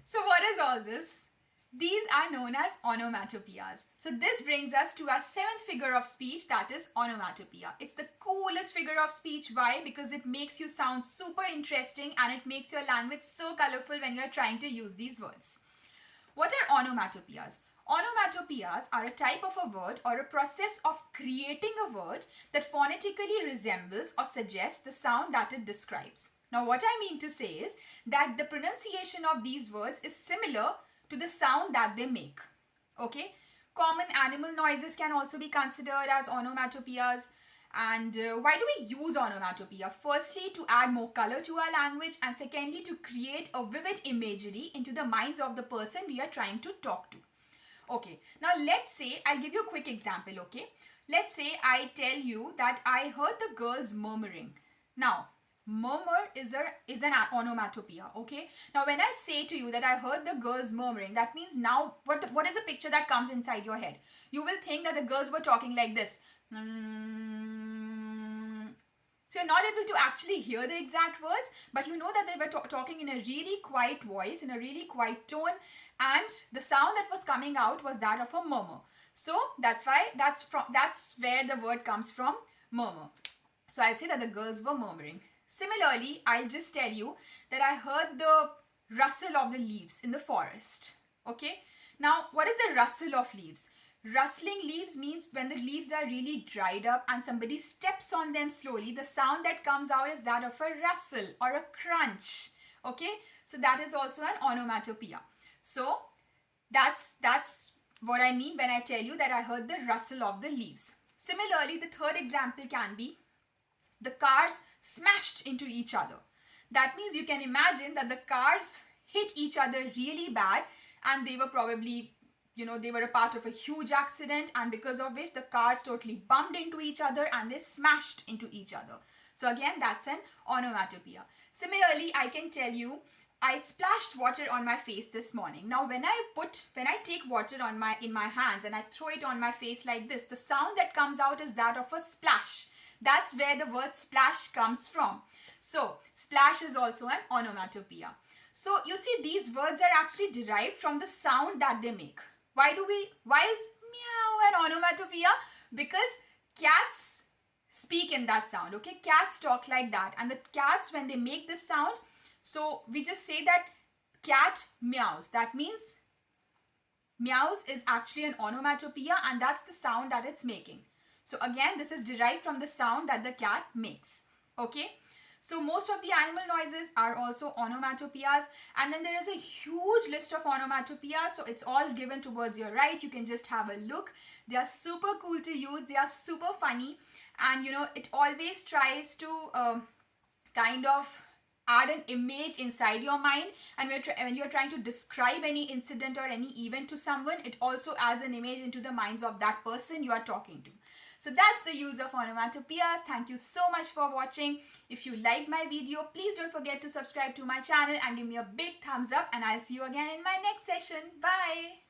So what is all this? These are known as onomatopoeias. So this brings us to our seventh figure of speech, that is onomatopoeia. It's the coolest figure of speech. Why? Because it makes you sound super interesting and it makes your language so colorful when you're trying to use these words. What are onomatopoeias? Onomatopoeias are a type of a word or a process of creating a word that phonetically resembles or suggests the sound that it describes. Now what I mean to say is that the pronunciation of these words is similar to the sound that they make. Okay? Common animal noises can also be considered as onomatopoeias. And why do we use onomatopoeia? Firstly, to add more color to our language, and secondly, to create a vivid imagery into the minds of the person we are trying to talk to. Okay, now let's say, I'll give you a quick example, okay? Let's say I tell you that I heard the girls murmuring. Now, murmur is an onomatopoeia, okay? Now, when I say to you that I heard the girls murmuring, that means now, what is the picture that comes inside your head? You will think that the girls were talking like this. So you're not able to actually hear the exact words, but you know that they were talking in a really quiet voice, in a really quiet tone, and the sound that was coming out was that of a murmur. So that's where the word comes from, murmur. So I'll say that the girls were murmuring. Similarly, I'll just tell you that I heard the rustle of the leaves in the forest. Okay? Now, what is the rustle of leaves? Rustling leaves means when the leaves are really dried up and somebody steps on them slowly, the sound that comes out is that of a rustle or a crunch. Okay? So that is also an onomatopoeia. So that's what I mean when I tell you that I heard the rustle of the leaves. Similarly, the third example can be the cars smashed into each other. That means you can imagine that the cars hit each other really bad and they were probably, they were a part of a huge accident, and because of which the cars totally bumped into each other and they smashed into each other. So again, that's an onomatopoeia. Similarly, I can tell you, I splashed water on my face this morning. Now, when I take water in my hands and I throw it on my face like this, the sound that comes out is that of a splash. That's where the word splash comes from. So, splash is also an onomatopoeia. So, you see, these words are actually derived from the sound that they make. Why is meow an onomatopoeia? Because cats speak in that sound, okay? Cats talk like that. And the cats, when they make this sound, so we just say that cat meows. That means meows is actually an onomatopoeia, and that's the sound that it's making. So again, this is derived from the sound that the cat makes, okay? So most of the animal noises are also onomatopoeias, and then there is a huge list of onomatopoeias, so it's all given towards your right. You can just have a look. They are super cool to use. They are super funny, and it always tries to kind of add an image inside your mind, and when you're trying to describe any incident or any event to someone, it also adds an image into the minds of that person you are talking to. So that's the use of onomatopoeias. Thank you so much for watching. If you liked my video, please don't forget to subscribe to my channel and give me a big thumbs up, and I'll see you again in my next session. Bye.